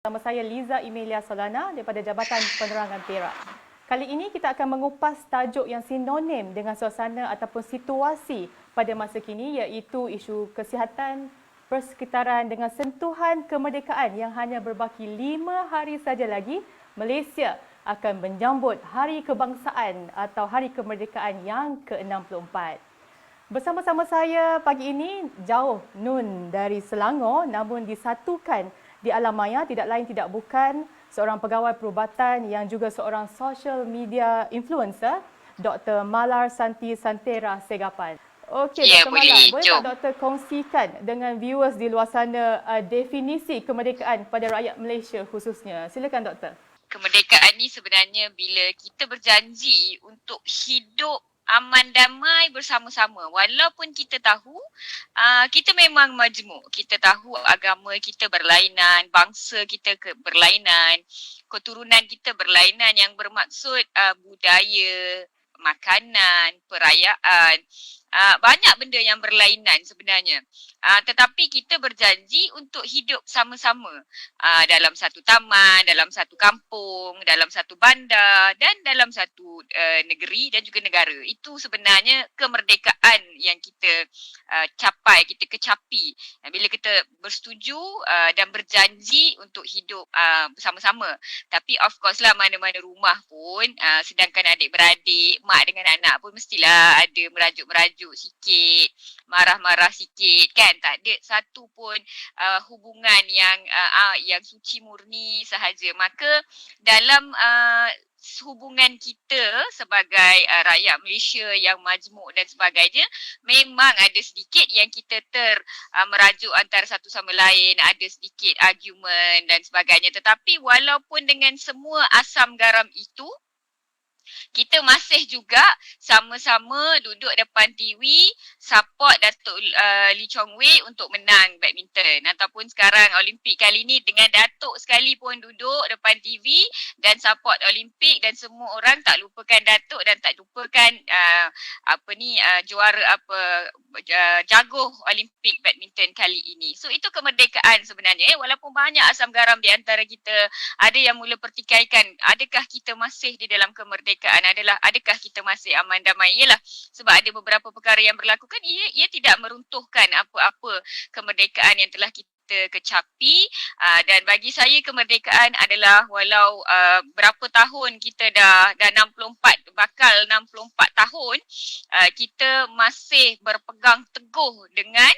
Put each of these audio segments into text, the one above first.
Nama saya Liza Emilia Solana daripada Jabatan Penerangan Perak. Kali ini kita akan mengupas tajuk yang sinonim dengan suasana ataupun situasi pada masa kini, iaitu isu kesihatan persekitaran dengan sentuhan kemerdekaan yang hanya berbaki 5 hari saja lagi. Malaysia akan menyambut Hari Kebangsaan atau Hari Kemerdekaan yang ke-64. Bersama-sama saya pagi ini jauh Nun dari Selangor, namun disatukan di alam maya tidak lain tidak bukan seorang pegawai perubatan yang juga seorang social media influencer, Dr. Malar Santi Santera Segapan. Okey, Ya, Dr. Malar, boleh tak jom. Dr. kongsikan dengan viewers di luar sana definisi kemerdekaan pada rakyat Malaysia khususnya? Silakan Doktor. Kemerdekaan ni sebenarnya bila kita berjanji untuk hidup aman damai bersama-sama. Walaupun kita tahu kita memang majmuk. Kita tahu agama kita berlainan, bangsa kita berlainan, keturunan kita berlainan yang bermaksud budaya, makanan, perayaan, banyak benda yang berlainan sebenarnya. Tetapi kita berjanji untuk hidup sama-sama dalam satu taman, dalam satu kampung, dalam satu bandar dan dalam satu negeri dan juga negara. Itu sebenarnya kemerdekaan yang kita capai, kita kecapi bila kita bersetuju dan berjanji untuk hidup bersama-sama. Tapi of course lah mana-mana rumah pun sedangkan adik-beradik, mak dengan anak pun mestilah ada merajuk-merajuk sikit, marah-marah sikit kan. Tak ada satu pun hubungan yang suci murni sahaja. Maka dalam hubungan kita sebagai rakyat Malaysia yang majmuk dan sebagainya, memang ada sedikit yang kita merajuk antara satu sama lain, ada sedikit argument dan sebagainya. Tetapi walaupun dengan semua asam garam itu, kita masih juga sama-sama duduk depan TV support Datuk Lee Chong Wei untuk menang badminton. Ataupun sekarang Olimpik kali ni dengan Datuk sekali pun duduk depan TV dan support Olimpik, dan semua orang tak lupakan Datuk dan tak lupakan juara jaguh Olimpik badminton kali ini. So itu kemerdekaan sebenarnya. Walaupun banyak asam garam di antara kita, ada yang mula pertikaikan, adakah kita masih di dalam kemerdekaan, adakah kita masih aman damai? Yalah, sebab ada beberapa perkara yang berlaku kan, ia tidak meruntuhkan apa-apa kemerdekaan yang telah kita kecapi. Dan bagi saya kemerdekaan adalah walau berapa tahun kita dah 64, bakal 64 tahun, kita masih berpegang teguh dengan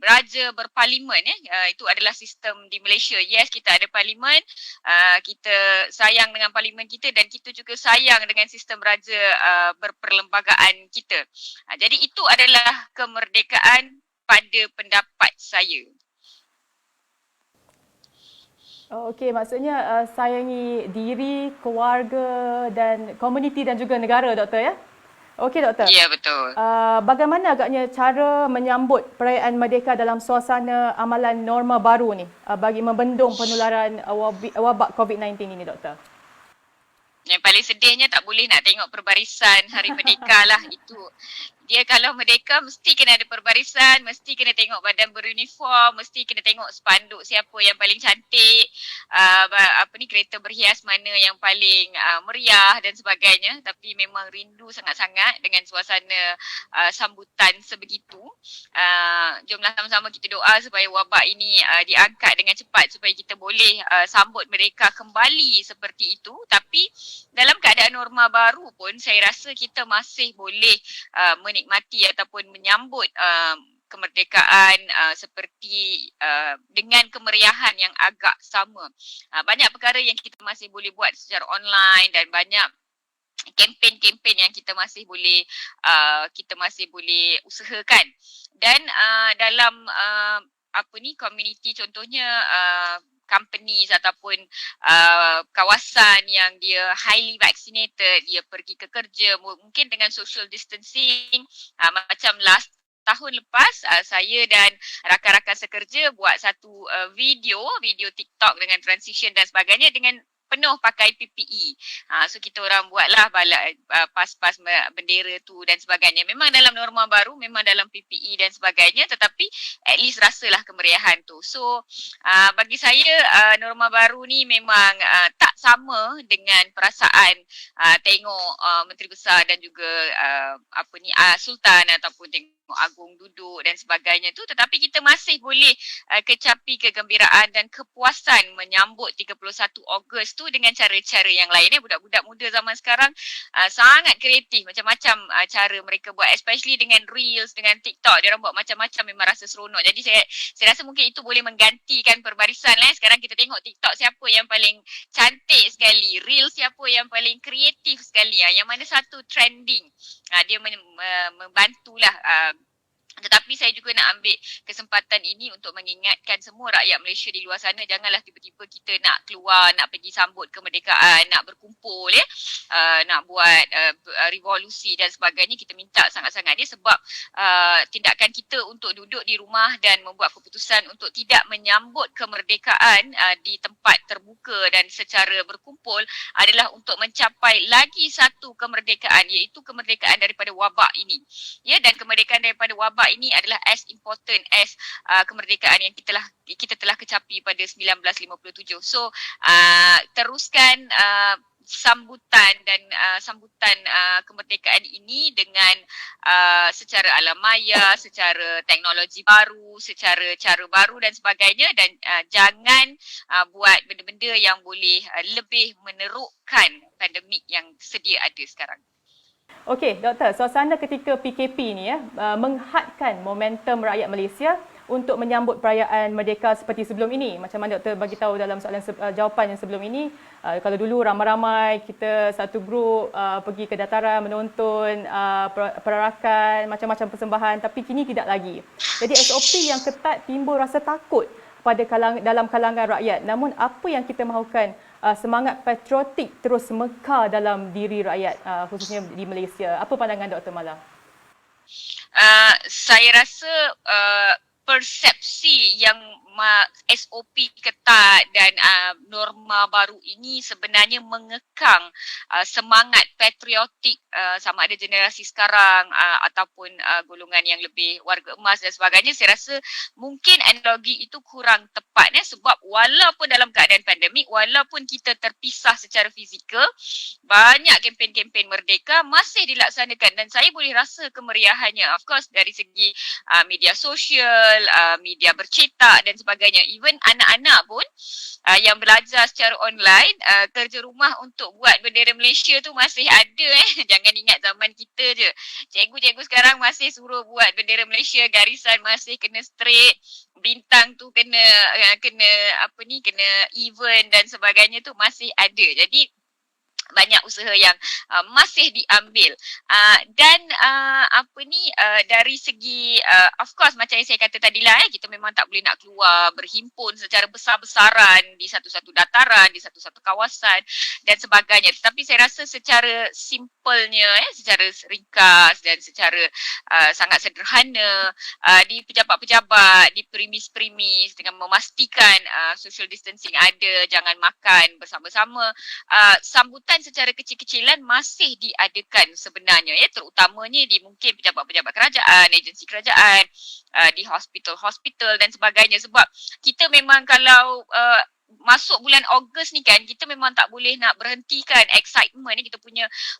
raja berparlimen. Itu adalah sistem di Malaysia. Yes, kita ada parlimen, kita sayang dengan parlimen kita, dan kita juga sayang dengan sistem raja berperlembagaan kita. Jadi itu adalah kemerdekaan pada pendapat saya. Okey, maksudnya sayangi diri, keluarga dan komuniti dan juga negara, Doktor ya? Okey, Doktor. Ya, betul. Bagaimana agaknya cara menyambut perayaan Merdeka dalam suasana amalan norma baru ni bagi membendung penularan wabak COVID-19 ini, Doktor? Yang paling sedihnya tak boleh nak tengok perbarisan Hari Merdeka lah. Itu dia kalau merdeka mesti kena ada perbarisan, mesti kena tengok badan beruniform, mesti kena tengok spanduk siapa yang paling cantik, kereta berhias mana yang paling meriah dan sebagainya. Tapi memang rindu sangat-sangat dengan suasana sambutan sebegitu. Jomlah sama-sama kita doa supaya wabak ini diangkat dengan cepat supaya kita boleh sambut mereka kembali seperti itu. Tapi dalam keadaan norma baru pun saya rasa kita masih boleh menikmati ataupun menyambut kemerdekaan seperti dengan kemeriahan yang agak sama. Banyak perkara yang kita masih boleh buat secara online dan banyak kempen-kempen yang kita masih boleh usahakan. Dan dalam komuniti, contohnya companies ataupun kawasan yang dia highly vaccinated, dia pergi ke kerja mungkin dengan social distancing, macam last tahun lepas saya dan rakan-rakan sekerja buat satu video TikTok dengan transition dan sebagainya dengan penuh pakai PPE. So kita orang buatlah pas-pas bendera tu dan sebagainya. Memang dalam norma baru, memang dalam PPE dan sebagainya, tetapi at least rasalah kemeriahan tu. So bagi saya norma baru ni memang tak sama dengan perasaan tengok Menteri Besar dan juga Sultan ataupun tengok Agung duduk dan sebagainya tu, tetapi kita masih boleh kecapi kegembiraan dan kepuasan menyambut 31 Ogos tu dengan cara-cara yang lain. Budak-budak muda zaman sekarang sangat kreatif, macam-macam cara mereka buat, especially dengan Reels, dengan TikTok, dia orang buat macam-macam, memang rasa seronok. Jadi saya rasa mungkin itu boleh menggantikan perbarisan lah. Sekarang kita tengok TikTok siapa yang paling cantik sekali, Reels siapa yang paling kreatif sekali, yang mana satu trending. Dia membantulah. Tetapi saya juga nak ambil kesempatan ini untuk mengingatkan semua rakyat Malaysia di luar sana, janganlah tiba-tiba kita nak keluar, nak pergi sambut kemerdekaan, nak berkumpul nak buat revolusi dan sebagainya. Kita minta sangat-sangat dia sebab tindakan kita untuk duduk di rumah dan membuat keputusan untuk tidak menyambut kemerdekaan di tempat terbuka dan secara berkumpul adalah untuk mencapai lagi satu kemerdekaan, iaitu kemerdekaan daripada wabak ini. Dan kemerdekaan daripada wabak ini adalah as important as kemerdekaan yang kita telah kecapi pada 1957. So teruskan sambutan kemerdekaan ini dengan secara alam maya, secara teknologi baru, secara cara baru dan sebagainya, dan jangan buat benda-benda yang boleh lebih menerukkan pandemik yang sedia ada sekarang. Okey, Doktor, suasana ketika PKP ni menghadkan momentum rakyat Malaysia untuk menyambut perayaan merdeka seperti sebelum ini. Macam mana Doktor bagi tahu dalam soalan jawapan yang sebelum ini, kalau dulu ramai-ramai kita satu grup pergi ke dataran menonton perarakan, macam-macam persembahan, tapi kini tidak lagi. Jadi SOP yang ketat timbul rasa takut pada dalam kalangan rakyat. Namun apa yang kita mahukan semangat patriotik terus mekar dalam diri rakyat khususnya di Malaysia. Apa pandangan Dr. Mala? Saya rasa persepsi yang SOP ketat dan norma baru ini sebenarnya mengekang semangat patriotik sama ada generasi sekarang ataupun golongan yang lebih warga emas dan sebagainya. Saya rasa mungkin analogi itu kurang tepat sebab walaupun dalam keadaan pandemik, walaupun kita terpisah secara fizikal, banyak kempen-kempen merdeka masih dilaksanakan dan saya boleh rasa kemeriahannya. Of course dari segi media sosial, media bercetak dan sebagainya. Even anak-anak pun yang belajar secara online, kerja rumah untuk buat bendera Malaysia tu masih ada. Jangan ingat zaman kita je. Cikgu-cikgu sekarang masih suruh buat bendera Malaysia, garisan masih kena straight, bintang tu kena even dan sebagainya tu masih ada. Jadi banyak usaha yang masih diambil dan dari segi of course macam yang saya kata tadi lah, kita memang tak boleh nak keluar berhimpun secara besar-besaran di satu-satu dataran, di satu-satu kawasan dan sebagainya, tetapi saya rasa secara simpelnya secara ringkas dan secara sangat sederhana di pejabat-pejabat, di premis-premis dengan memastikan social distancing ada, jangan makan bersama-sama, sambutan secara kecil-kecilan masih diadakan sebenarnya terutamanya di mungkin pejabat-pejabat kerajaan, agensi kerajaan, di hospital-hospital dan sebagainya, sebab kita memang kalau masuk bulan Ogos ni kan, kita memang tak boleh nak berhentikan excitement ni. Kita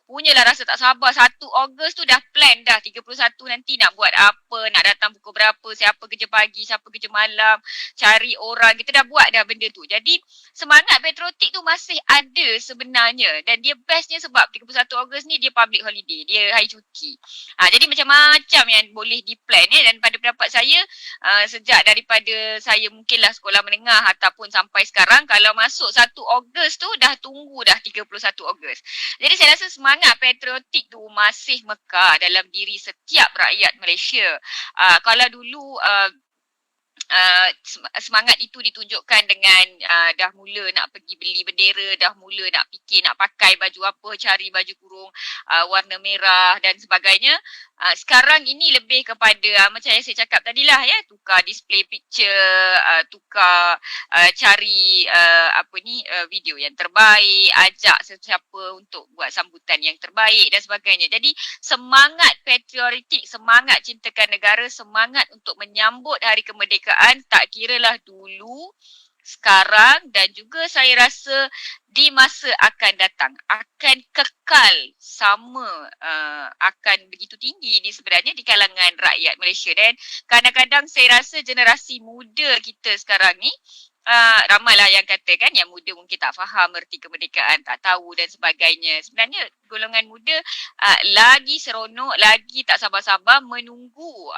punyalah rasa tak sabar. 1 Ogos tu dah plan dah, 31 nanti nak buat apa, nak datang pukul berapa, siapa kerja pagi, siapa kerja malam, cari orang, kita dah buat dah benda tu. Jadi semangat patriotik tu masih ada sebenarnya dan dia bestnya sebab 31 Ogos ni dia public holiday, dia hari cuti. Jadi macam-macam yang boleh di-plan dan pada pendapat saya sejak daripada saya mungkinlah sekolah menengah ataupun sampai sekarang, kalau masuk 1 Ogos tu dah tunggu dah 31 Ogos. Jadi saya rasa semangat patriotik tu masih mekar dalam diri setiap rakyat Malaysia. Kalau dulu semangat itu ditunjukkan dengan dah mula nak pergi beli bendera, dah mula nak fikir nak pakai baju apa, cari baju kurung warna merah dan sebagainya. Sekarang ini lebih kepada macam yang saya cakap tadilah ya, tukar display picture, tukar cari video yang terbaik, ajak sesiapa untuk buat sambutan yang terbaik dan sebagainya. Jadi semangat patriotik, semangat cintakan negara, semangat untuk menyambut hari kemerdekaan tak kiralah dulu, sekarang dan juga saya rasa di masa akan datang akan kekal sama, akan begitu tinggi sebenarnya di kalangan rakyat Malaysia. Dan kadang-kadang saya rasa generasi muda kita sekarang ni ramailah yang katakan yang muda mungkin tak faham erti kemerdekaan, tak tahu dan sebagainya. Sebenarnya golongan muda lagi seronok, lagi tak sabar-sabar menunggu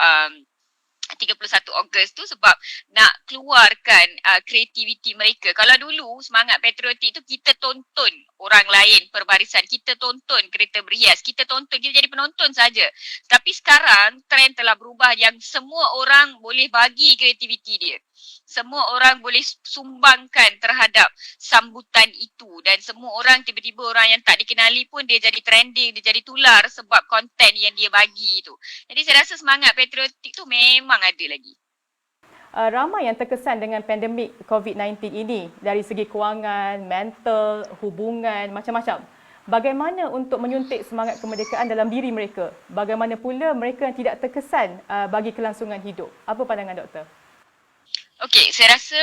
31 Ogos tu sebab nak keluarkan kreativiti mereka. Kalau dulu semangat patriotik tu kita tonton orang lain perbarisan, kita tonton kereta berhias, kita tonton, kita jadi penonton saja. Tapi sekarang trend telah berubah yang semua orang boleh bagi kreativiti dia. Semua orang boleh sumbangkan terhadap sambutan itu dan semua orang tiba-tiba orang yang tak dikenali pun dia jadi trending, dia jadi tular sebab konten yang dia bagi itu. Jadi saya rasa semangat patriotik tu memang ada lagi. Ramai yang terkesan dengan pandemik COVID-19 ini dari segi kewangan, mental, hubungan, macam-macam. Bagaimana untuk menyuntik semangat kemerdekaan dalam diri mereka? Bagaimana pula mereka yang tidak terkesan bagi kelangsungan hidup? Apa pandangan doktor? Okey, saya rasa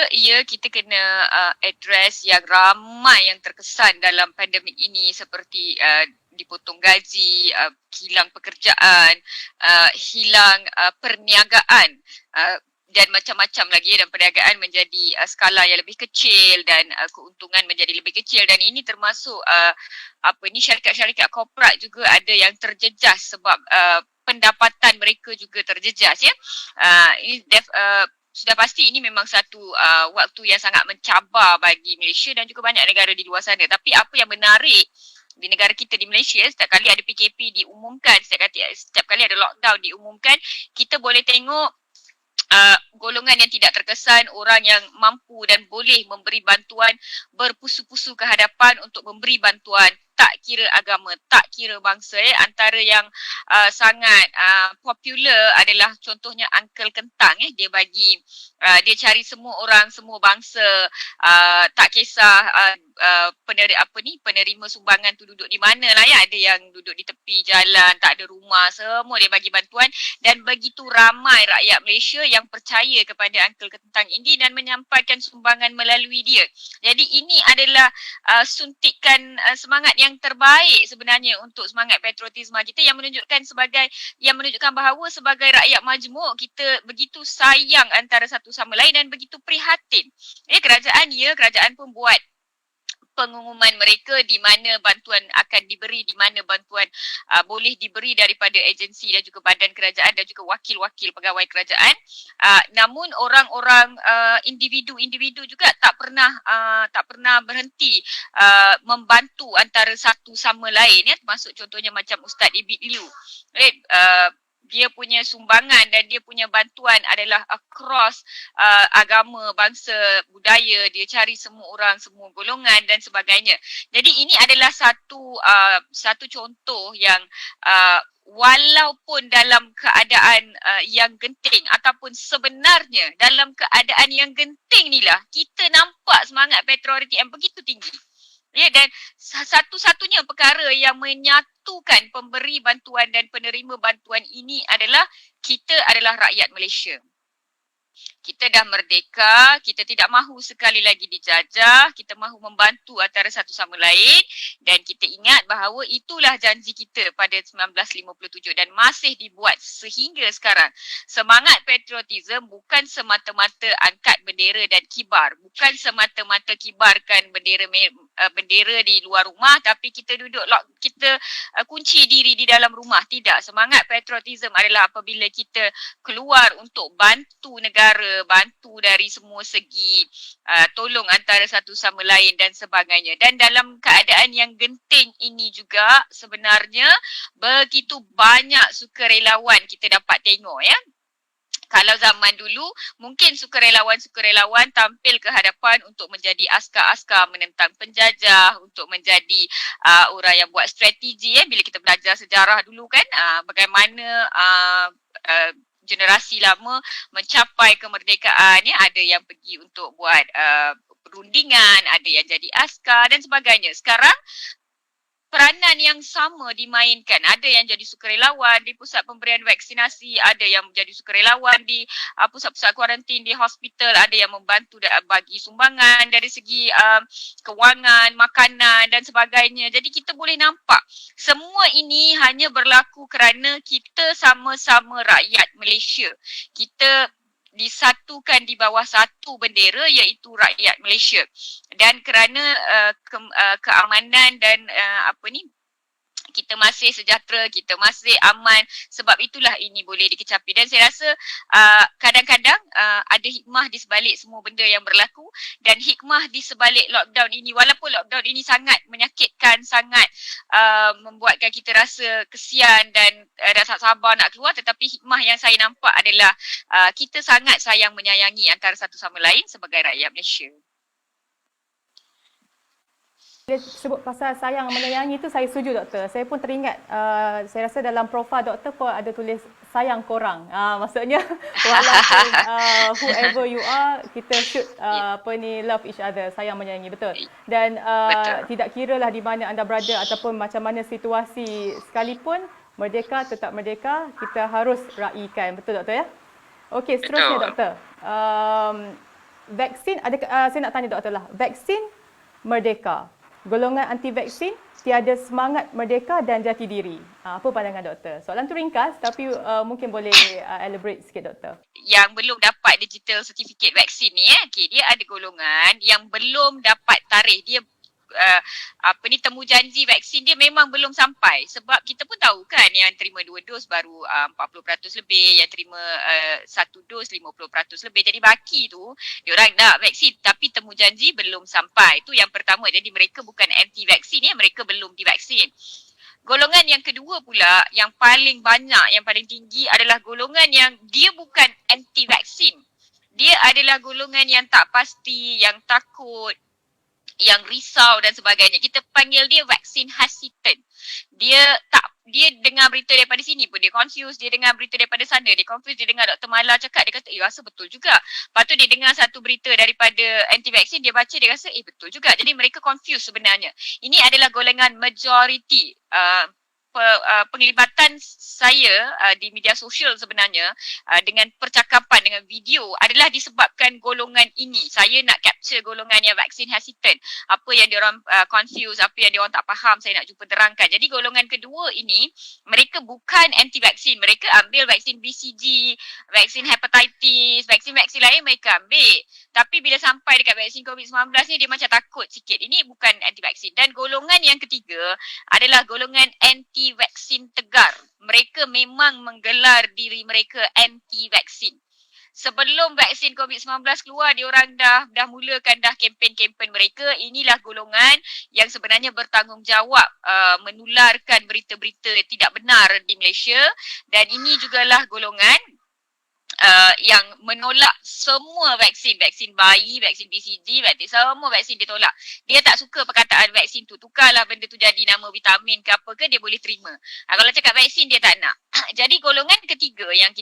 kita kena address yang ramai yang terkesan dalam pandemik ini seperti dipotong gaji, hilang pekerjaan, hilang perniagaan dan macam-macam lagi, dan perniagaan menjadi skala yang lebih kecil dan keuntungan menjadi lebih kecil, dan ini termasuk syarikat-syarikat korporat juga ada yang terjejas sebab pendapatan mereka juga terjejas ya. Sudah pasti ini memang satu waktu yang sangat mencabar bagi Malaysia dan juga banyak negara di luar sana. Tapi apa yang menarik di negara kita di Malaysia, setiap kali ada PKP diumumkan, setiap kali ada lockdown diumumkan, kita boleh tengok golongan yang tidak terkesan, orang yang mampu dan boleh memberi bantuan berpusu-pusu ke hadapan untuk memberi bantuan, tak kira agama, tak kira bangsa. Antara yang sangat popular adalah contohnya Uncle Kentang. Dia bagi, dia cari semua orang, semua bangsa, tak kisah penerima sumbangan tu duduk di mana lah ya. Ada yang duduk di tepi jalan, tak ada rumah, semua dia bagi bantuan, dan begitu ramai rakyat Malaysia yang percaya kepada Uncle Kentang ini dan menyampaikan sumbangan melalui dia. Jadi ini adalah suntikan semangat yang terbaik sebenarnya untuk semangat patriotisme kita, yang menunjukkan bahawa sebagai rakyat majmuk kita begitu sayang antara satu sama lain dan begitu prihatin. Kerajaan pun buat pengumuman mereka di mana bantuan akan diberi, di mana bantuan boleh diberi daripada agensi dan juga badan kerajaan dan juga wakil-wakil pegawai kerajaan. Namun orang-orang individu-individu juga tak pernah berhenti membantu antara satu sama lain ya, termasuk contohnya macam Ustaz Ibit Liu. Dia punya sumbangan dan dia punya bantuan adalah across agama, bangsa, budaya. Dia cari semua orang, semua golongan dan sebagainya. Jadi ini adalah satu contoh yang walaupun dalam keadaan yang genting ataupun sebenarnya dalam keadaan yang genting ni lah kita nampak semangat patriotik yang begitu tinggi. Ya, dan satu-satunya perkara yang menyatukan pemberi bantuan dan penerima bantuan ini adalah kita adalah rakyat Malaysia. Kita dah merdeka, kita tidak mahu sekali lagi dijajah, kita mahu membantu antara satu sama lain, dan kita ingat bahawa itulah janji kita pada 1957 dan masih dibuat sehingga sekarang. Semangat patriotism bukan semata-mata angkat bendera dan kibar, bukan semata-mata kibarkan bendera di luar rumah tapi kita kunci diri di dalam rumah. Tidak, semangat patriotism adalah apabila kita keluar untuk bantu negara, bantu dari semua segi, tolong antara satu sama lain dan sebagainya. Dan dalam keadaan yang genting ini juga sebenarnya begitu banyak sukarelawan kita dapat tengok ya. Kalau zaman dulu, mungkin sukarelawan-sukarelawan tampil ke hadapan untuk menjadi askar-askar menentang penjajah, untuk menjadi orang yang buat strategi bila kita belajar sejarah dulu kan, bagaimana generasi lama mencapai kemerdekaan ya, ada yang pergi untuk buat perundingan, ada yang jadi askar dan sebagainya. Sekarang peranan yang sama dimainkan. Ada yang jadi sukarelawan di pusat pemberian vaksinasi, ada yang menjadi sukarelawan di pusat-pusat kuarantin di hospital, ada yang membantu bagi sumbangan dari segi kewangan, makanan dan sebagainya. Jadi kita boleh nampak semua ini hanya berlaku kerana kita sama-sama rakyat Malaysia. Kita disatukan di bawah satu bendera iaitu rakyat Malaysia. Dan kerana keamanan dan kita masih sejahtera, kita masih aman, sebab itulah ini boleh dikecapi. Dan saya rasa kadang-kadang ada hikmah di sebalik semua benda yang berlaku, dan hikmah di sebalik lockdown ini, walaupun lockdown ini sangat menyakitkan, sangat membuatkan kita rasa kesian dan tak sabar nak keluar, tetapi hikmah yang saya nampak adalah kita sangat sayang menyayangi antara satu sama lain sebagai rakyat Malaysia. Dia sebut pasal sayang menyayangi tu, saya setuju doktor. Saya pun teringat, saya rasa dalam profil doktor pun ada tulis sayang korang. Maksudnya walaupun whoever you are, kita should love each other, sayang menyayangi, betul. Dan tidak kiralah di mana anda berada ataupun macam mana situasi sekalipun, merdeka tetap merdeka, kita harus raikan, betul doktor ya? Okey, seterusnya doktor. Vaksin, saya nak tanya doktor lah, vaksin merdeka, golongan anti-vaksin tiada semangat merdeka dan jati diri. Apa pandangan doktor? Soalan tu ringkas tapi mungkin boleh elaborate sikit doktor. Yang belum dapat digital certificate vaksin ni okay, dia ada golongan yang belum dapat tarikh. Dia temu janji vaksin dia memang belum sampai, sebab kita pun tahu kan yang terima 2 dos baru 40% lebih, yang terima 1 dos 50% lebih. Jadi baki tu diorang nak vaksin tapi temu janji belum sampai. Itu yang pertama. Jadi mereka bukan anti vaksin ya, mereka belum divaksin. Golongan yang kedua pula yang paling banyak, yang paling tinggi adalah golongan yang dia bukan anti vaksin. Dia adalah golongan yang tak pasti, yang takut, yang risau dan sebagainya. Kita panggil dia vaksin hesitant. Dia dengar berita daripada sini pun dia confused, dia dengar berita daripada sana dia confused, dia dengar Dr. Mala cakap dia kata rasa betul juga. Lepas tu dia dengar satu berita daripada anti vaksin, dia baca dia rasa betul juga. Jadi mereka confused sebenarnya. Ini adalah golongan majority. Penglibatan saya di media sosial sebenarnya dengan percakapan, dengan video adalah disebabkan golongan ini. Saya nak capture golongan yang vaksin hesitant. Apa yang diorang confuse, apa yang diorang tak faham, saya nak jumpa terangkan. Jadi golongan kedua ini, mereka bukan anti vaksin. Mereka ambil vaksin BCG, vaksin hepatitis, vaksin-vaksin lain mereka ambil. Tapi bila sampai dekat vaksin COVID-19 ni, dia macam takut sikit. Ini bukan anti vaksin. Dan golongan yang ketiga adalah golongan anti vaksin tegar. Mereka memang menggelar diri mereka anti vaksin. Sebelum vaksin COVID-19 keluar, diorang dah mulakan dah kempen-kempen mereka. Inilah golongan yang sebenarnya bertanggungjawab menularkan berita-berita tidak benar di Malaysia. Dan ini jugalah golongan yang menolak semua vaksin. Vaksin bayi, vaksin BCG, semua vaksin dia tolak. Dia tak suka perkataan vaksin tu. Tukarlah benda tu jadi nama vitamin ke apa ke, dia boleh terima. Kalau cakap vaksin, dia tak nak. Jadi golongan ketiga yang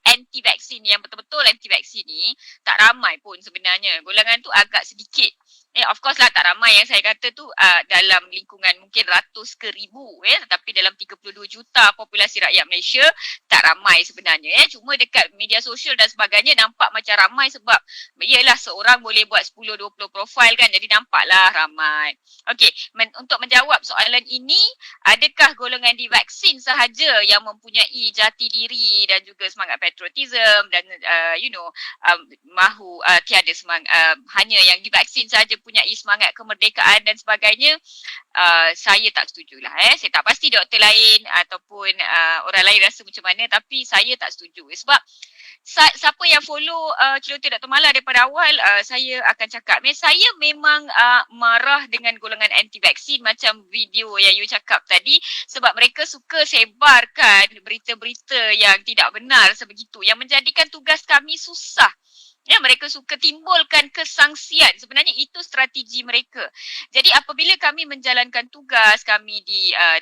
anti vaksin, yang betul-betul anti vaksin ni, tak ramai pun sebenarnya. Golongan tu agak sedikit. Of course lah tak ramai, yang saya kata tu dalam lingkungan mungkin ratus ke ribu tetapi dalam 32 juta populasi rakyat Malaysia tak ramai sebenarnya Cuma dekat media sosial dan sebagainya nampak macam ramai sebab iyalah seorang boleh buat 10-20 profil kan, jadi nampaklah ramai. Okey, untuk menjawab soalan ini, adakah golongan divaksin sahaja yang mempunyai jati diri dan juga semangat patriotism dan mahu tiada semangat, hanya yang divaksin sahaja punyai semangat kemerdekaan dan sebagainya? Saya tak setujulah. Saya tak pasti doktor lain ataupun orang lain rasa macam mana, tapi saya tak setuju. Sebab siapa yang follow Celoteh Dr. Mala daripada awal, saya akan cakap, saya memang marah dengan golongan anti-vaksin macam video yang you cakap tadi, sebab mereka suka sebarkan berita-berita yang tidak benar sebegitu, yang menjadikan tugas kami susah. Ya, mereka suka timbulkan kesangsian. Sebenarnya itu strategi mereka. Jadi apabila kami menjalankan tugas, kami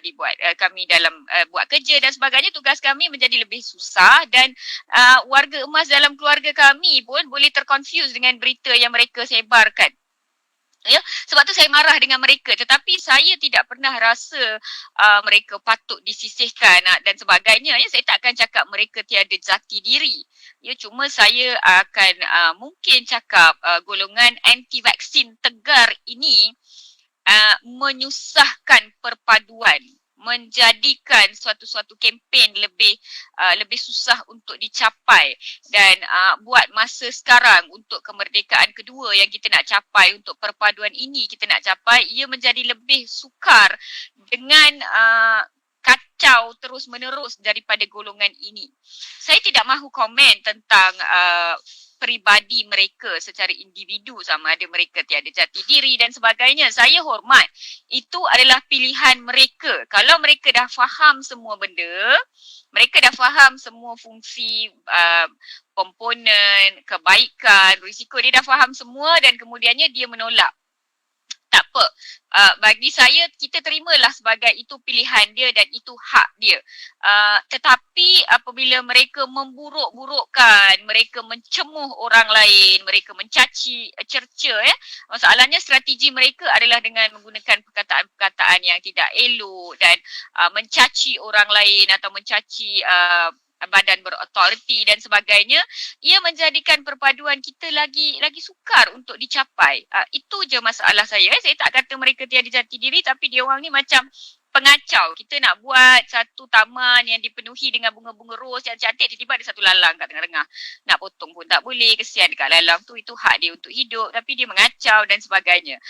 dibuat kami dalam buat kerja dan sebagainya, tugas kami menjadi lebih susah dan warga emas dalam keluarga kami pun boleh terconfuse dengan berita yang mereka sebarkan. Ya, sebab tu saya marah dengan mereka, tetapi saya tidak pernah rasa mereka patut disisihkan dan sebagainya. Ya, saya tak akan cakap mereka tiada jati diri. Ya, cuma saya akan mungkin cakap golongan anti vaksin tegar ini menyusahkan perpaduan, menjadikan suatu kempen lebih susah untuk dicapai dan buat masa sekarang untuk kemerdekaan kedua yang kita nak capai, untuk perpaduan ini kita nak capai, ia menjadi lebih sukar dengan kacau terus menerus daripada golongan ini. Saya tidak mahu komen tentang peribadi mereka secara individu, sama ada mereka tiada jati diri dan sebagainya. Saya hormat. Itu adalah pilihan mereka. Kalau mereka dah faham semua benda, mereka dah faham semua fungsi komponen, kebaikan, risiko, dia dah faham semua dan kemudiannya dia menolak. Tak apa. Bagi saya, kita terimalah sebagai itu pilihan dia dan itu hak dia. Tetapi apabila mereka memburuk-burukkan, mereka mencemuh orang lain, mereka mencaci, cerca, masalahnya strategi mereka adalah dengan menggunakan perkataan-perkataan yang tidak elok dan mencaci orang lain atau mencaci badan berautoriti dan sebagainya, ia menjadikan perpaduan kita lagi sukar untuk dicapai. Itu je masalah saya. Saya tak kata mereka tiada jati diri, tapi dia orang ni macam pengacau. Kita nak buat satu taman yang dipenuhi dengan bunga-bunga ros yang cantik, tiba-tiba ada satu lalang kat tengah-tengah. Nak potong pun tak boleh, kesian dekat lalang tu, itu hak dia untuk hidup, tapi dia mengacau dan sebagainya.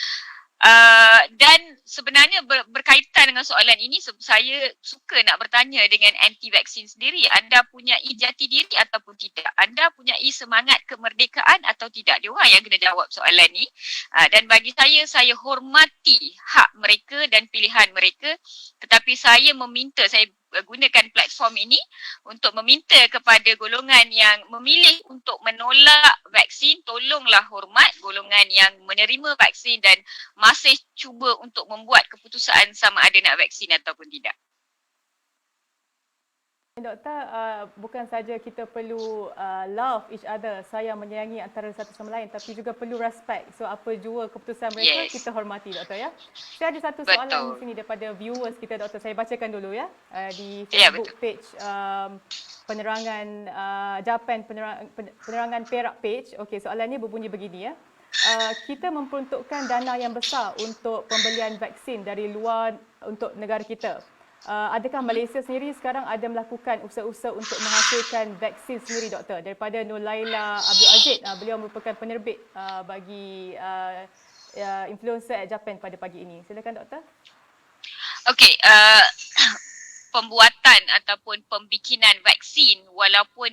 Dan sebenarnya berkaitan dengan soalan ini, saya suka nak bertanya dengan anti-vaksin sendiri. Anda punya jati diri ataupun tidak? Anda punya semangat kemerdekaan atau tidak? Dia orang yang kena jawab soalan ni. Dan bagi saya hormati hak mereka dan pilihan mereka. Tetapi saya gunakan platform ini untuk meminta kepada golongan yang memilih untuk menolak vaksin, tolonglah hormat golongan yang menerima vaksin dan masih cuba untuk membuat keputusan sama ada nak vaksin ataupun tidak. Doktor, bukan saja kita perlu love each other, sayang menyayangi antara satu sama lain, tapi juga perlu respect. So apa jua keputusan mereka, kita hormati, Doktor, ya. Saya ada satu soalan di sini daripada viewers kita, Doktor. Saya bacakan dulu ya, di Facebook page penerangan Japan penerangan Perak page. Okey, soalan ni berbunyi begini ya. Kita memperuntukkan dana yang besar untuk pembelian vaksin dari luar untuk negara kita. Adakah Malaysia sendiri sekarang ada melakukan usaha-usaha untuk menghasilkan vaksin sendiri, Doktor? Daripada Nurlaila Abdul Aziz, beliau merupakan penerbit bagi influencer at Japan pada pagi ini. Silakan, Doktor. Okey, pembuatan ataupun pembikinan vaksin, walaupun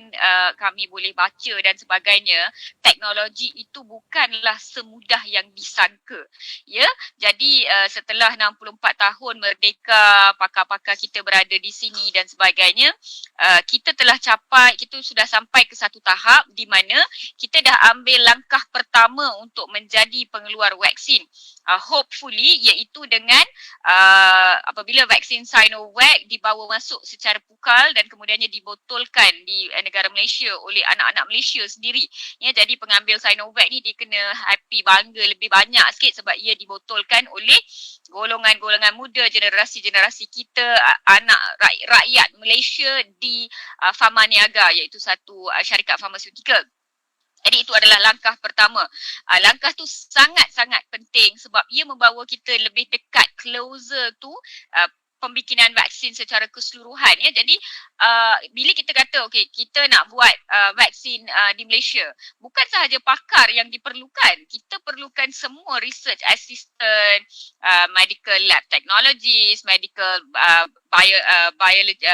kami boleh baca dan sebagainya, teknologi itu bukanlah semudah yang disangka. Ya, jadi setelah 64 tahun merdeka, pakar-pakar kita berada di sini dan sebagainya, kita sudah sampai ke satu tahap di mana kita dah ambil langkah pertama untuk menjadi pengeluar vaksin. Hopefully, iaitu dengan apabila vaksin Sinovac dibawa masuk secara pukal dan kemudiannya dibotolkan di negara Malaysia oleh anak-anak Malaysia sendiri. Ya, jadi pengambil Sinovac ni dia kena happy, bangga lebih banyak sikit sebab ia dibotolkan oleh golongan-golongan muda, generasi-generasi kita, anak rakyat Malaysia di Pharma Niaga, iaitu satu syarikat farmaseutical. Jadi itu adalah langkah pertama. Langkah tu sangat-sangat penting sebab ia membawa kita lebih dekat, closer to pembikinan vaksin secara keseluruhan. Ya. Jadi bila kita kata okay, kita nak buat vaksin di Malaysia, bukan sahaja pakar yang diperlukan. Kita perlukan semua research assistant, medical lab technologists, medical biology,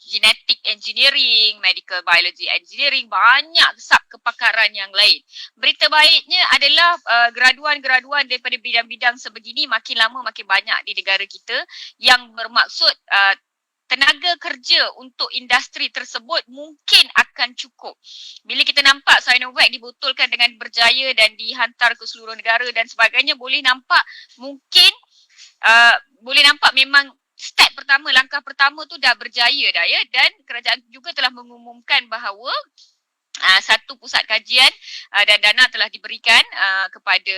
genetic engineering, medical biology engineering, banyak sub kepakaran yang lain. Berita baiknya adalah graduan-graduan daripada bidang-bidang sebegini makin lama makin banyak di negara kita, yang bermaksud tenaga kerja untuk industri tersebut mungkin akan cukup. Bila kita nampak Sinovac dibotolkan dengan berjaya dan dihantar ke seluruh negara dan sebagainya, boleh nampak mungkin boleh nampak memang step pertama, langkah pertama tu dah berjaya dah ya, dan kerajaan juga telah mengumumkan bahawa satu pusat kajian dan dana telah diberikan kepada,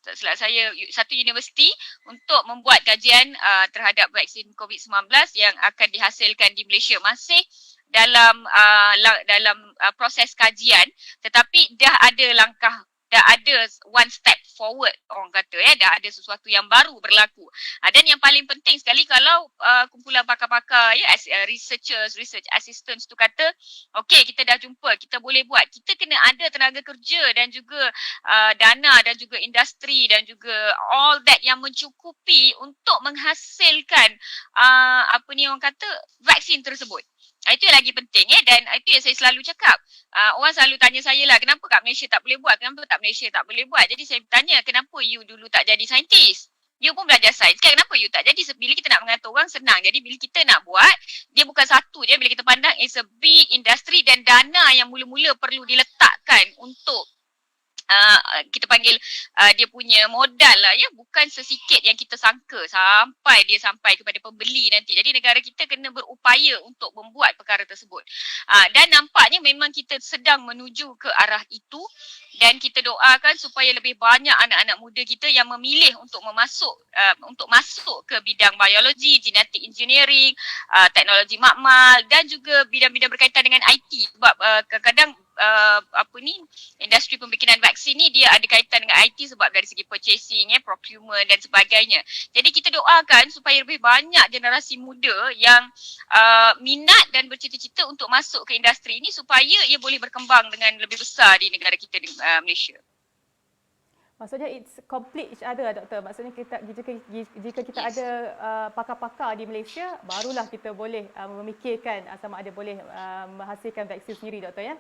tak silap saya, satu universiti untuk membuat kajian terhadap vaksin COVID-19 yang akan dihasilkan di Malaysia. Masih dalam proses kajian, tetapi dah ada one step forward, orang kata ya, dah ada sesuatu yang baru berlaku. Dan yang paling penting sekali, kalau kumpulan pakar-pakar ya, research assistants tu kata, okey, kita dah jumpa, kita boleh buat, kita kena ada tenaga kerja dan juga dana dan juga industri dan juga all that yang mencukupi untuk menghasilkan orang kata vaksin tersebut. Itu yang lagi penting ya, dan itu yang saya selalu cakap. Orang selalu tanya saya lah, kenapa kat Malaysia tak boleh buat, kenapa kat Malaysia tak boleh buat. Jadi saya bertanya, kenapa you dulu tak jadi saintis? You pun belajar sains kan, kenapa you tak jadi? Bila kita nak mengatur orang senang. Jadi bila kita nak buat, dia bukan satu je, bila kita pandang it's a big industry dan dana yang mula-mula perlu diletakkan untuk kita panggil dia punya modal lah ya, bukan sesikit yang kita sangka sampai kepada pembeli nanti. Jadi negara kita kena berupaya untuk membuat perkara tersebut. Dan nampaknya memang kita sedang menuju ke arah itu, dan kita doakan supaya lebih banyak anak-anak muda kita yang memilih untuk masuk ke bidang biologi, genetic engineering, teknologi makmal dan juga bidang-bidang berkaitan dengan IT. Sebab kadang-kadang industri pembikinan vaksin ni dia ada kaitan dengan IT sebab dari segi purchasing, procurement dan sebagainya. Jadi kita doakan supaya lebih banyak generasi muda yang minat dan bercita-cita untuk masuk ke industri ini supaya ia boleh berkembang dengan lebih besar di negara kita di Malaysia. Maksudnya it's complete each other, doktor. Maksudnya jika kita ada pakar-pakar di Malaysia, barulah kita boleh memikirkan sama ada boleh menghasilkan vaksin sendiri, doktor ya.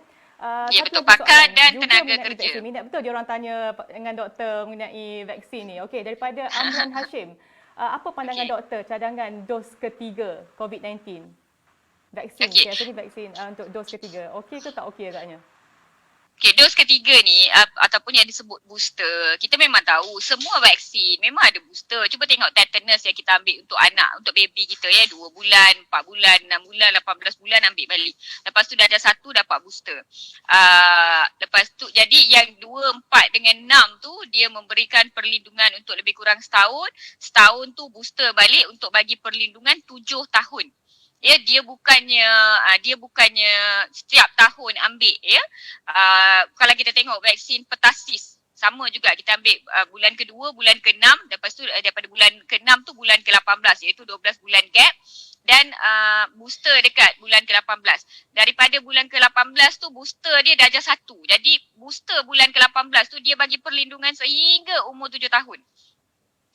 Ya, betul, pakar dan tenaga kerja. Vaksin. Minat betul dia orang tanya dengan doktor mengenai vaksin ni. Okey, daripada Amran Hashim, apa pandangan doktor cadangan dos ketiga COVID-19? Vaksin, biasanya vaksin untuk dos ketiga. Okey ke tak okey agaknya? Okay, dos ketiga ni ataupun yang disebut booster, kita memang tahu semua vaksin memang ada booster. Cuba tengok tetanus yang kita ambil untuk anak, untuk baby kita ya, 2 bulan, 4 bulan, 6 bulan, 18 bulan ambil balik. Lepas tu dah ada 1 dapat booster. Lepas tu jadi yang 2, 4 dengan 6 tu dia memberikan perlindungan untuk lebih kurang setahun. Setahun tu booster balik untuk bagi perlindungan 7 tahun. Ya, dia bukannya setiap tahun ambil ya. Kalau kita tengok vaksin pertasis sama juga, kita ambil bulan kedua, bulan ke-6, lepas tu daripada bulan ke-6 tu bulan ke-18, iaitu 12 bulan gap, dan booster dekat bulan ke-18. Daripada bulan ke-18 tu booster dia darjah 1. Jadi booster bulan ke-18 tu dia bagi perlindungan sehingga umur 7 tahun.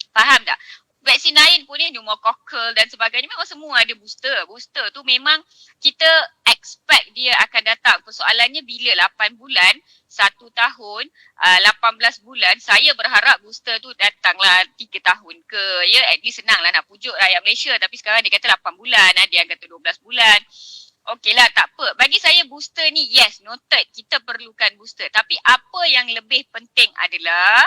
Faham tak? Vaksin lain pun ni, pneumococcal dan sebagainya, memang semua ada booster. Booster tu memang kita expect dia akan datang. Persoalannya bila 8 bulan, 1 tahun, 18 bulan, saya berharap booster tu datanglah 3 tahun ke. Ya, at least senang lah nak pujuk rakyat Malaysia. Tapi sekarang dia kata 8 bulan, dia kata 12 bulan. Okey lah, tak apa. Bagi saya booster ni, yes, noted. Kita perlukan booster. Tapi apa yang lebih penting adalah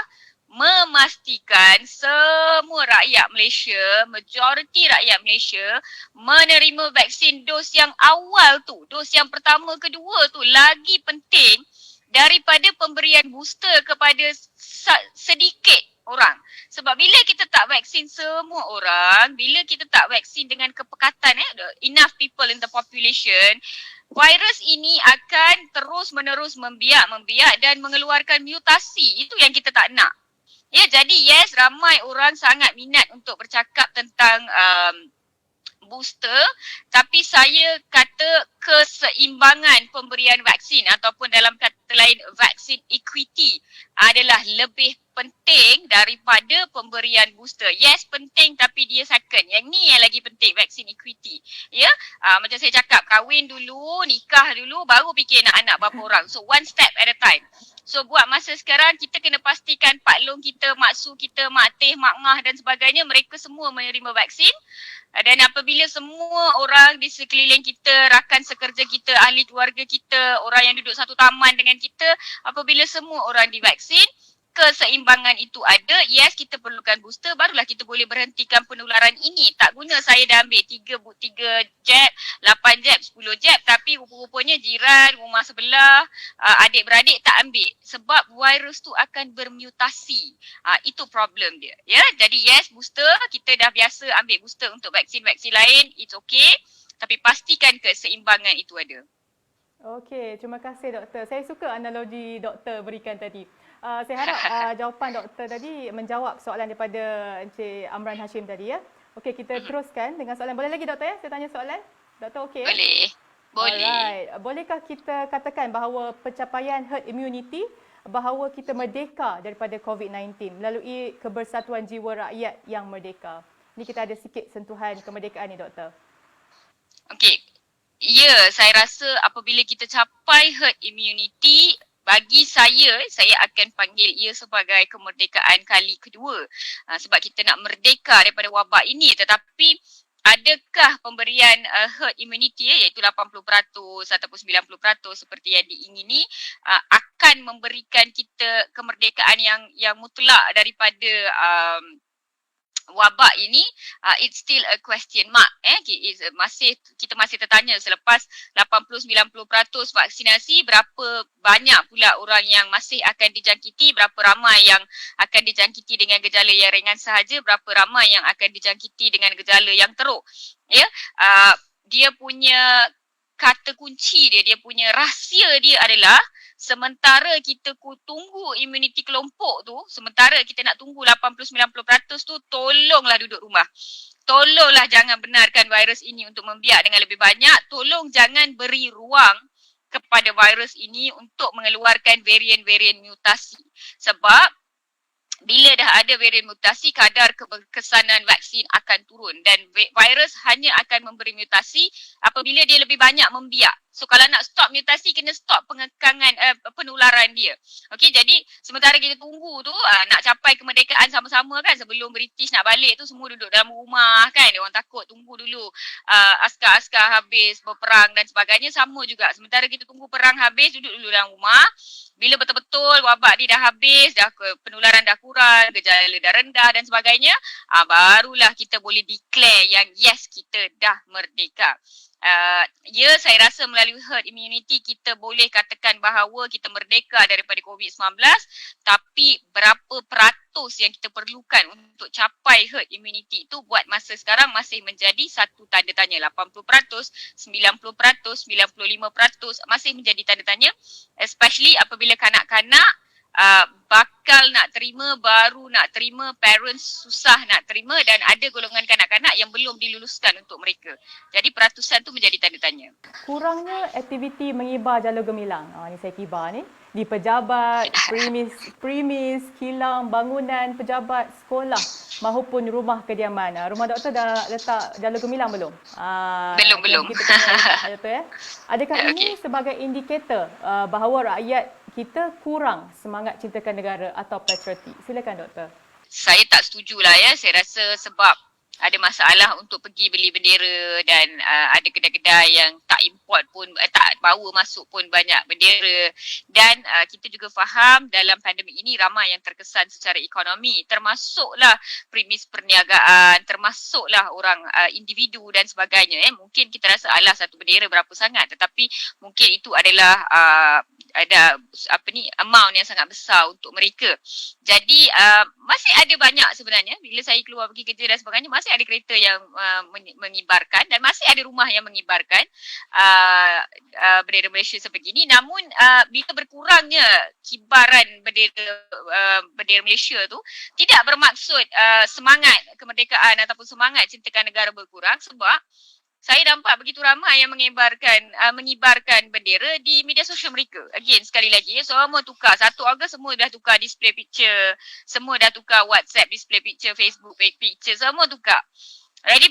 memastikan semua rakyat Malaysia, majoriti rakyat Malaysia menerima vaksin dos yang awal tu. Dos yang pertama, kedua tu lagi penting daripada pemberian booster kepada sedikit orang. Sebab bila kita tak vaksin semua orang, bila kita tak vaksin dengan kepekatan, enough people in the population, virus ini akan terus-menerus membiak dan mengeluarkan mutasi. Itu yang kita tak nak. Ya, jadi yes, ramai orang sangat minat untuk bercakap tentang booster, tapi saya kata keseimbangan pemberian vaksin ataupun dalam kata lain vaksin equity adalah lebih penting daripada pemberian booster. Yes, penting tapi dia second. Yang ni yang lagi penting, vaksin equity. Ya, macam saya cakap, kahwin dulu, nikah dulu, baru fikir nak anak berapa orang. So one step at a time. So buat masa sekarang kita kena pastikan Pak Long kita, Mak Su kita, Mak Teh, Mak Ngah dan sebagainya, mereka semua menerima vaksin. Dan apabila semua orang di sekeliling kita, rakan sekerja kita, ahli keluarga kita, orang yang duduk satu taman dengan kita, apabila semua orang divaksin, keseimbangan itu ada, yes kita perlukan booster, barulah kita boleh berhentikan penularan ini. Tak guna saya dah ambil 3 jab, 8 jab, 10 jab, tapi rupa-rupanya jiran, rumah sebelah, adik-beradik tak ambil. Sebab virus tu akan bermutasi. Itu problem dia. Ya, jadi yes booster, kita dah biasa ambil booster untuk vaksin-vaksin lain, it's okay. Tapi pastikan keseimbangan itu ada. Okey, terima kasih doktor. Saya suka analogi doktor berikan tadi. Saya harap jawapan doktor tadi menjawab soalan daripada Encik Amran Hashim tadi ya. Okey, kita teruskan dengan soalan. Boleh lagi doktor ya? Saya tanya soalan. Doktor okey? Boleh. Boleh. Alright. Bolehkah kita katakan bahawa pencapaian herd immunity, bahawa kita merdeka daripada COVID-19 melalui kebersatuan jiwa rakyat yang merdeka? Ni kita ada sikit sentuhan kemerdekaan ni doktor. Okey. Ya, saya rasa apabila kita capai herd immunity, bagi saya akan panggil ia sebagai kemerdekaan kali kedua. Sebab kita nak merdeka daripada wabak ini. Tetapi adakah pemberian herd immunity iaitu 80% ataupun 90% seperti yang diingini akan memberikan kita kemerdekaan yang mutlak daripada wabak ini? It's still a question mark. Kita masih tertanya selepas 80-90% vaksinasi, berapa banyak pula orang yang masih akan dijangkiti, berapa ramai yang akan dijangkiti dengan gejala yang ringan sahaja, berapa ramai yang akan dijangkiti dengan gejala yang teruk. Ya, dia punya kata kunci dia punya rahsia dia adalah sementara kita tunggu imuniti kelompok tu, sementara kita nak tunggu 80-90% tu, tolonglah duduk rumah. Tolonglah jangan benarkan virus ini untuk membiak dengan lebih banyak. Tolong jangan beri ruang kepada virus ini untuk mengeluarkan varian-varian mutasi. Sebab bila dah ada varian mutasi, kadar keberkesanan vaksin akan turun dan virus hanya akan memberi mutasi apabila dia lebih banyak membiak. So kalau nak stop mutasi, kena stop pengekangan penularan dia. Okey, jadi sementara kita tunggu tu nak capai kemerdekaan sama-sama kan, sebelum British nak balik tu semua duduk dalam rumah kan. Dia orang takut, tunggu dulu askar-askar habis berperang dan sebagainya, sama juga. Sementara kita tunggu perang habis, duduk dulu dalam rumah. Bila betul-betul wabak ni dah habis, dah penularan dah kurang, gejala dah rendah dan sebagainya, barulah kita boleh declare yang yes, kita dah merdeka. Ya, saya rasa melalui herd immunity kita boleh katakan bahawa kita merdeka daripada COVID-19, tapi berapa peratus yang kita perlukan untuk capai herd immunity itu buat masa sekarang masih menjadi satu tanda tanya. 80%, 90%, 95% masih menjadi tanda tanya, especially apabila kanak-kanak bakal nak terima, baru nak terima, parents susah nak terima, dan ada golongan kanak-kanak yang belum diluluskan untuk mereka. Jadi peratusan tu menjadi tanda tanya. Kurangnya aktiviti mengibar jalur gemilang. Ni saya kibar ni. Di pejabat, premis, kilang, bangunan, pejabat, sekolah maupun rumah kediaman. Rumah doktor dah letak jalur gemilang belum? Belum. Doktor, ya? Adakah ini sebagai indikator bahawa rakyat kita kurang semangat cintakan negara atau patriotik? Silakan doktor. Saya tak setujulah ya. Saya rasa sebab ada masalah untuk pergi beli bendera dan ada kedai-kedai yang tak import pun, tak bawa masuk pun banyak bendera, dan kita juga faham dalam pandemik ini ramai yang terkesan secara ekonomi, termasuklah premis perniagaan, termasuklah orang individu dan sebagainya. Mungkin kita rasa alah satu bendera berapa sangat, tetapi mungkin itu adalah ada amount yang sangat besar untuk mereka. Jadi masih ada banyak sebenarnya, bila saya keluar pergi kerja dan sebagainya, masih ada kereta yang mengibarkan dan masih ada rumah yang mengibarkan bendera Malaysia sebegini. Namun bila berkurangnya kibaran bendera Malaysia tu tidak bermaksud semangat kemerdekaan ataupun semangat cintakan negara berkurang, sebab Saya nampak begitu ramai yang mengibarkan bendera di media sosial mereka. Again, sekali lagi, semua tukar. 1 Ogos semua dah tukar display picture. Semua dah tukar WhatsApp display picture, Facebook picture. Semua tukar. Jadi,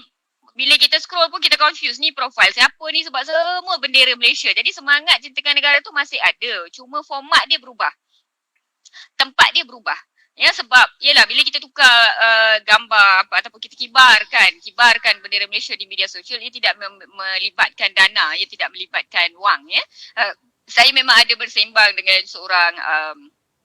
bila kita scroll pun kita confuse. Ni profile siapa ni sebab semua bendera Malaysia. Jadi, semangat cintakan negara tu masih ada. Cuma format dia berubah. Tempat dia berubah. Ya, sebab yalah bila kita tukar gambar ataupun kita kibarkan bendera Malaysia di media sosial, ia tidak melibatkan dana, ia tidak melibatkan wang, ya. Saya memang ada bersembang dengan seorang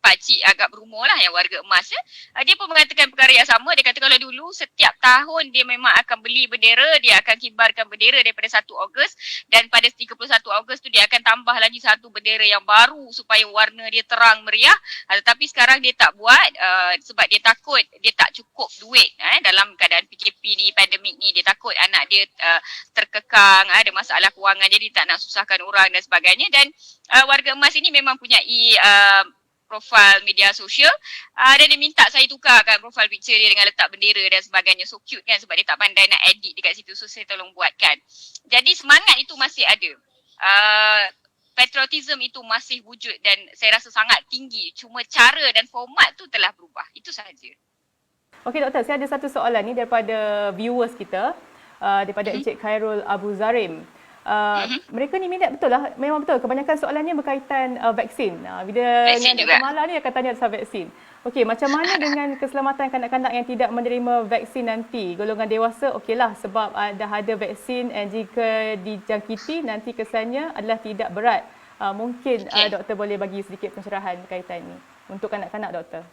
pakcik agak berumur lah yang warga emas, ya. Dia pun mengatakan perkara yang sama. Dia kata kalau dulu setiap tahun dia memang akan beli bendera, dia akan kibarkan bendera daripada 1 Ogos, dan pada 31 Ogos tu dia akan tambah lagi satu bendera yang baru supaya warna dia terang meriah. Tetapi sekarang dia tak buat sebab dia takut dia tak cukup duit dalam keadaan PKP ni, pandemik ni. Dia takut anak dia terkekang, ada masalah kewangan, jadi tak nak susahkan orang dan sebagainya. Dan warga emas ini memang punyai profil media sosial dan dia minta saya tukarkan profil picture dia dengan letak bendera dan sebagainya. So cute kan, sebab dia tak pandai nak edit dekat situ, so saya tolong buatkan. Jadi semangat itu masih ada. Patriotism itu masih wujud dan saya rasa sangat tinggi. Cuma cara dan format tu telah berubah. Itu sahaja. Okey doktor, saya ada satu soalan ni daripada viewers kita, daripada Encik Khairul Abu Zarim. Mereka ni minat betul lah, memang betul. Kebanyakan soalannya berkaitan vaksin. Bila Vaksin dengan juga. Dr. Mala ni akan tanya pasal vaksin. Okey, macam mana dengan keselamatan kanak-kanak yang tidak menerima vaksin nanti? Golongan dewasa okeylah sebab dah ada vaksin dan jika dijangkiti nanti kesannya adalah tidak berat. Mungkin doktor boleh bagi sedikit pencerahan berkaitan ni untuk kanak-kanak doktor.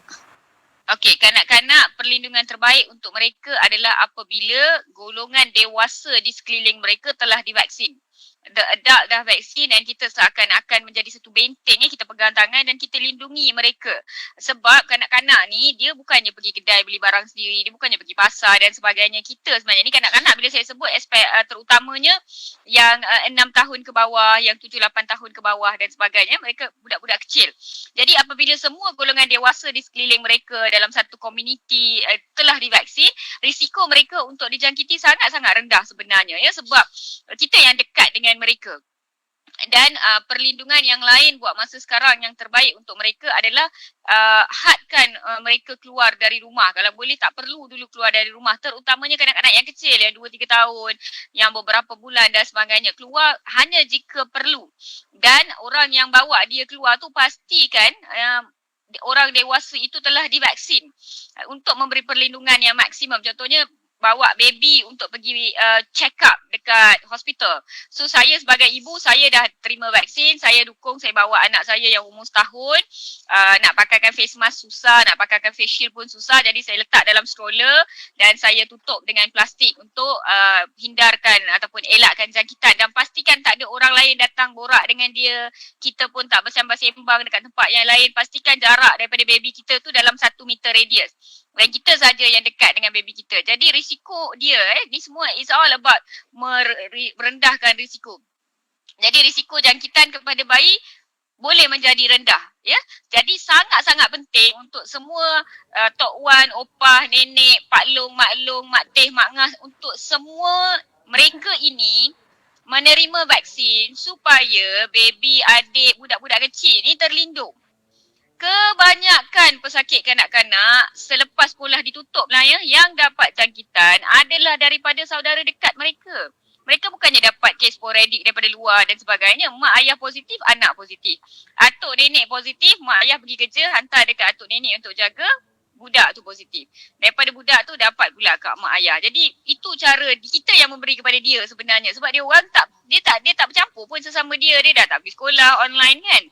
Okey, kanak-kanak perlindungan terbaik untuk mereka adalah apabila golongan dewasa di sekeliling mereka telah divaksin. The adult dah vaksin dan kita seakan-akan menjadi satu benteng, kita pegang tangan dan kita lindungi mereka. Sebab kanak-kanak ni dia bukannya pergi kedai beli barang sendiri, dia bukannya pergi pasar dan sebagainya. Kita sebenarnya ni kanak-kanak, bila saya sebut terutamanya yang 6 tahun ke bawah, yang 7-8 tahun ke bawah dan sebagainya, mereka budak-budak kecil. Jadi apabila semua golongan dewasa di sekeliling mereka dalam satu komuniti telah divaksin, risiko mereka untuk dijangkiti sangat-sangat rendah sebenarnya, ya, sebab kita yang dekat dengan mereka. Dan perlindungan yang lain buat masa sekarang yang terbaik untuk mereka adalah hadkan mereka keluar dari rumah. Kalau boleh tak perlu dulu keluar dari rumah, terutamanya kanak-kanak yang kecil yang 2-3 tahun, yang beberapa bulan dan sebagainya. Keluar hanya jika perlu. Dan orang yang bawa dia keluar tu pastikan orang dewasa itu telah divaksin untuk memberi perlindungan yang maksimum. Contohnya bawa baby untuk pergi check up dekat hospital. So saya sebagai ibu, saya dah terima vaksin, saya dukung, saya bawa anak saya yang umur setahun, nak pakaikan face mask susah, nak pakaikan face shield pun susah, jadi saya letak dalam stroller dan saya tutup dengan plastik untuk hindarkan ataupun elakkan jangkitan dan pastikan tak ada orang lain datang borak dengan dia. Kita pun tak bersembang-sembang dekat tempat yang lain, pastikan jarak daripada baby kita tu dalam 1 meter radius. Dan kita saja yang dekat dengan baby kita. Jadi risiko dia, ni semua is all about merendahkan risiko. Jadi risiko jangkitan kepada bayi boleh menjadi rendah, ya. Jadi sangat-sangat penting untuk semua tok wan, opah, nenek, pak long, mak teh, mak ngah, untuk semua mereka ini menerima vaksin supaya baby, adik, budak-budak kecil ni terlindung. Kebanyakan pesakit kanak-kanak selepas sekolah ditutup lah, ya, yang dapat jangkitan adalah daripada saudara dekat mereka. Mereka bukannya dapat kes sporadik daripada luar dan sebagainya. Mak ayah positif, anak positif. Atuk nenek positif, mak ayah pergi kerja, hantar dekat atuk nenek untuk jaga, budak tu positif. Daripada budak tu dapat pula kat mak ayah. Jadi itu cara kita yang memberi kepada dia sebenarnya. Sebab dia orang dia tak bercampur pun sesama dia. Dia dah tak pergi sekolah online kan.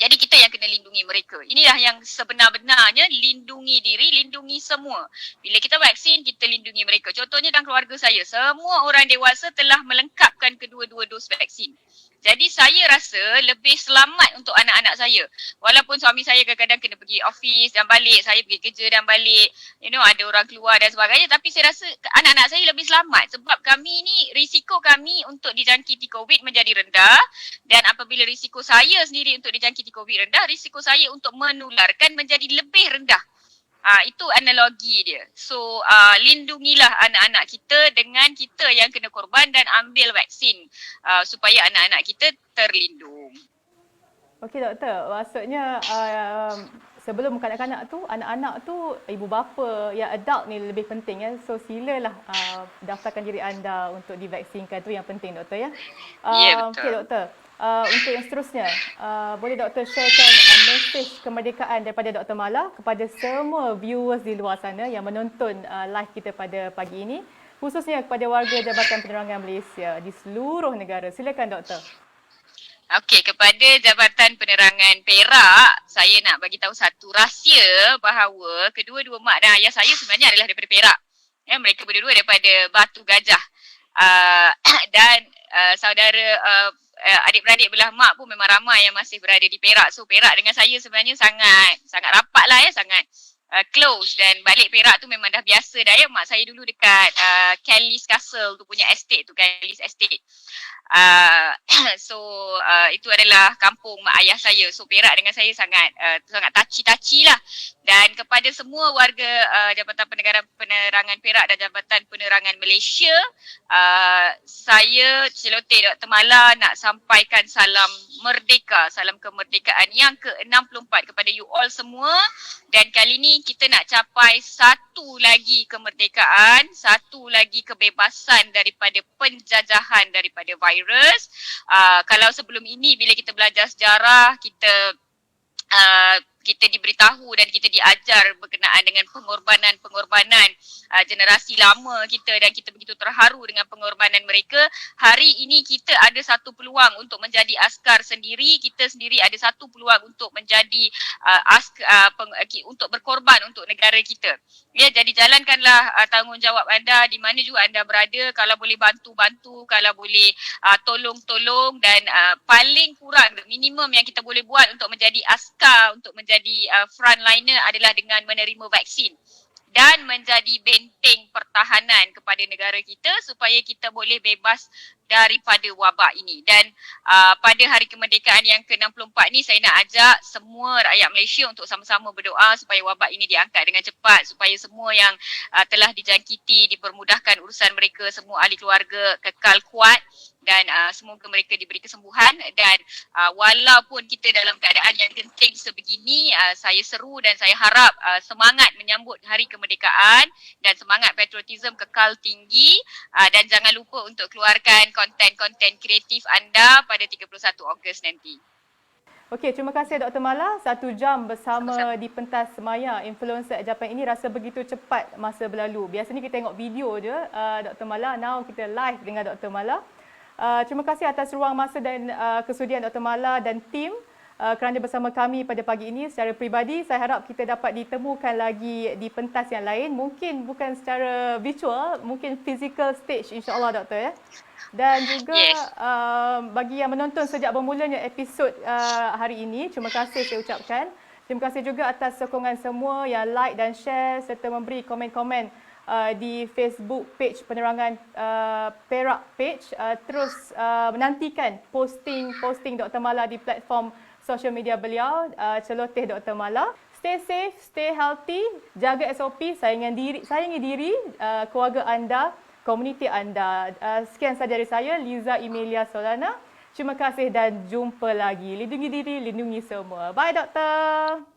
Jadi kita yang kena lindungi mereka. Inilah yang sebenar-benarnya lindungi diri, lindungi semua. Bila kita vaksin, kita lindungi mereka. Contohnya dalam keluarga saya, semua orang dewasa telah melengkapkan kedua-dua dos vaksin. Jadi saya rasa lebih selamat untuk anak-anak saya. Walaupun suami saya kadang-kadang kena pergi office dan balik, saya pergi kerja dan balik, ada orang keluar dan sebagainya. Tapi saya rasa anak-anak saya lebih selamat sebab kami ni, risiko kami untuk dijangkiti COVID menjadi rendah. Dan apabila risiko saya sendiri untuk dijangkiti COVID rendah, risiko saya untuk menularkan menjadi lebih rendah. Itu analogi dia. So lindungilah anak-anak kita dengan kita yang kena korban dan ambil vaksin supaya anak-anak kita terlindung. Okey doktor, maksudnya sebelum kanak-kanak tu, anak-anak tu ibu bapa yang adult ni lebih penting ya. So silalah daftarkan diri anda untuk divaksinkan, tu yang penting doktor ya. Ya, betul. Okey doktor. Untuk yang seterusnya, boleh doktor sharekan mesej kemerdekaan daripada Dr. Mala kepada semua viewers di luar sana yang menonton live kita pada pagi ini, khususnya kepada warga Jabatan Penerangan Malaysia di seluruh negara. Silakan doktor. Okey, kepada Jabatan Penerangan Perak, saya nak bagi tahu satu rahsia bahawa kedua-dua mak dan ayah saya sebenarnya adalah daripada Perak. Ya, mereka berdua daripada Batu Gajah. Dan saudara adik-beradik belah mak pun memang ramai yang masih berada di Perak. So Perak dengan saya sebenarnya sangat rapat lah ya, sangat close. Dan balik Perak tu memang dah biasa dah ya. Mak saya dulu dekat Kelly's Castle tu punya estate tu, Kelly's Estate. So itu adalah kampung mak ayah saya. So Perak dengan saya sangat touchy lah. Dan kepada semua warga Jabatan Penerangan Perak dan Jabatan Penerangan Malaysia, saya Celoteh Dr. Mala nak sampaikan salam merdeka, salam kemerdekaan yang ke-64 kepada you all semua. Dan kali ni kita nak capai satu lagi kemerdekaan, satu lagi kebebasan daripada penjajahan daripada virus. Kalau sebelum ini bila kita belajar sejarah, kita diberitahu dan kita diajar berkenaan dengan pengorbanan generasi lama kita dan kita begitu terharu dengan pengorbanan mereka. Hari ini kita ada satu peluang untuk menjadi askar sendiri. Kita sendiri ada satu peluang untuk menjadi untuk berkorban untuk negara kita. Ya, jadi jalankanlah tanggungjawab anda di mana juga anda berada. Kalau boleh bantu-bantu, kalau boleh tolong-tolong, dan paling kurang minimum yang kita boleh buat untuk menjadi askar, untuk menjadi frontliner adalah dengan menerima vaksin dan menjadi benteng pertahanan kepada negara kita supaya kita boleh bebas daripada wabak ini. Dan pada hari kemerdekaan yang ke-64 ni saya nak ajak semua rakyat Malaysia untuk sama-sama berdoa supaya wabak ini diangkat dengan cepat, supaya semua yang telah dijangkiti dipermudahkan urusan mereka, semua ahli keluarga kekal kuat dan semoga mereka diberi kesembuhan. Dan walaupun kita dalam keadaan yang genting sebegini, saya seru dan saya harap semangat menyambut hari kemerdekaan dan semangat patriotism kekal tinggi, dan jangan lupa untuk keluarkan konten-konten kreatif anda pada 31 Ogos nanti. Okey, terima kasih Dr. Mala. 1 jam bersama di pentas Maya Influencer Japan ini rasa begitu cepat masa berlalu. Biasanya kita tengok video je Dr. Mala, now kita live dengan Dr. Mala. Terima kasih atas ruang masa dan kesudian Dr. Mala dan tim kerana bersama kami pada pagi ini. Secara peribadi, saya harap kita dapat ditemukan lagi di pentas yang lain. Mungkin bukan secara virtual, mungkin physical stage insya-Allah doktor ya. Dan juga bagi yang menonton sejak bermulanya episod hari ini, terima kasih saya ucapkan. Terima kasih juga atas sokongan semua yang like dan share serta memberi komen-komen di Facebook page Penerangan Perak page. Terus menantikan posting Dr. Mala di platform social media beliau, Celoteh Dr. Mala. Stay safe, stay healthy, jaga SOP, sayangi diri, keluarga anda, komuniti anda. Sekian sahaja dari saya, Liza Emilia Solana. Terima kasih dan jumpa lagi. Lindungi diri, lindungi semua. Bye doktor.